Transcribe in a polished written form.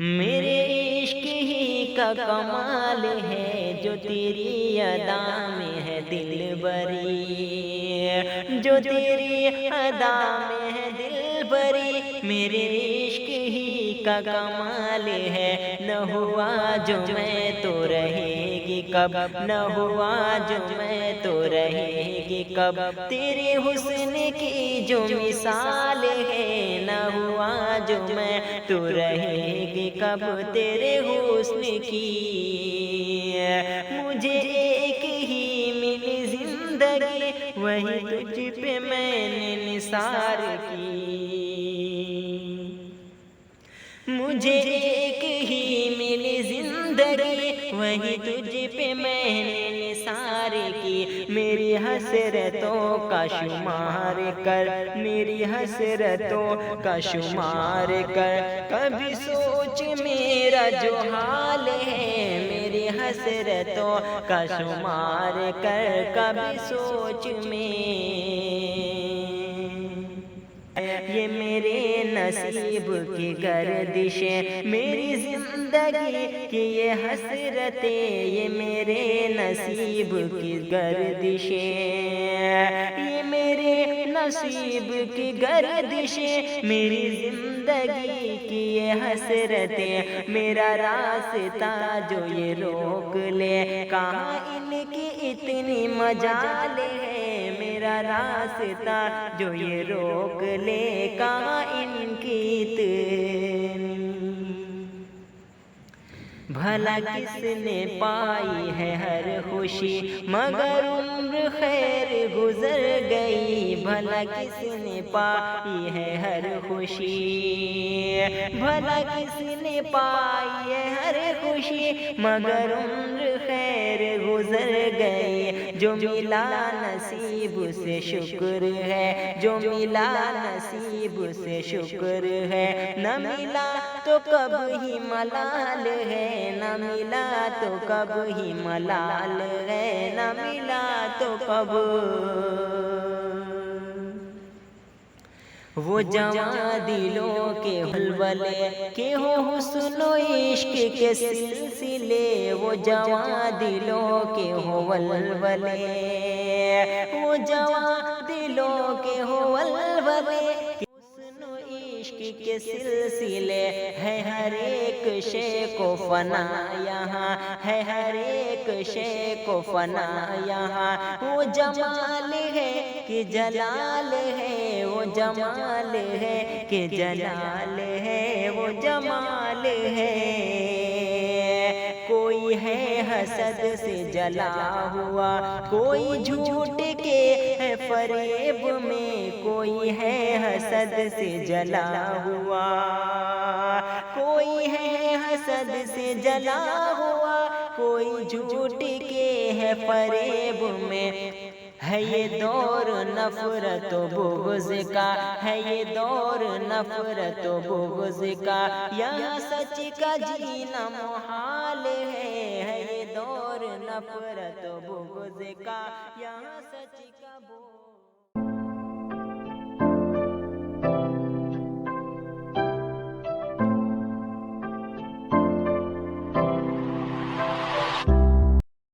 میرے عشق ہی کا کمال ہے جو تیری ادا میں ہے دل بری، جو تیری ادا میں ہے دل بری، میرے عشق ہی کا کمال ہے، نہ ہوا جو میں تو رہے گی کب، نہ ہوا جو میں تو رہے گی کب، تیرے حسن کی جو مثال ہے، نہ ہوا جو میں تو رہے گی کب تیرے حسن کی، مجھے ایک ہی ملی زندگی وہی تجھ پہ میں نے نثار کی، مجھے ایک ہی ملی زندگی وہی تجھ پہ میں نے نثار کی، میری حسرتوں کا شمار کر، میری حسرتوں کا شمار کر، کبھی سوچ میرا جو حال ہے، میری حسرتوں کا شمار کر، کبھی سوچ یہ میرے نصیب کی گردشیں، میری زندگی کی یہ حسرتیں، یہ میرے نصیب کی گردشیں، یہ میرے نصیب کی گردشیں، میری زندگی کی یہ حسرتیں، میرا راستہ جو یہ روک لے، کہاں ان کی اتنی مجال ہے، میرا راستہ جو یہ روک لے، کہاں ان کی اتنی، بھلا کس نے پائی ہے ہر خوشی مگر عمر خیر گزر گئی، بھلا کس نے پائی ہے ہر خوشی، بھلا کس نے پائی ہے ہر خوشی مگر عمر خیر گزر گئی، جو ملا نصیب سے شکر ہے، جو ملا نصیب سے شکر ہے، نہ ملا تو کب ہی ملال ہے، نہ ملا تو کب ہی ملال ہے، نہ ملا تو کب، وہ جوان دلوں کے ولولے کہ ہو حسن و عشق کے سلسلے، وہ جوان دلوں کے ہو ولولے، وہ جوان دلوں کے ہو ولولے، حسن و عشق کے سلسلے، ہے ہر ایک شے کو فنا یہاں، ہے ہر ایک شے کو فنا یہاں، وہ جمال ہے کہ جلال ہے، وہ جمال ہے کہ جلال ہے، وہ جمال ہے، کوئی ہے حسد سے جلا ہوا، کوئی جھوٹ کے ہے فریب میں، کوئی ہے حسد سے جلا ہوا، کوئی ہے حسد سے جلا ہوا، کوئی جھوٹ کے ہے فریب میں، ہے یہ دور نفرت و بغض کا، ہے یہ دور نفرت و بغض کا، یہاں سچ کا جینا محال ہے یہ دور نفرت و بغض کا، یہاں سچ کا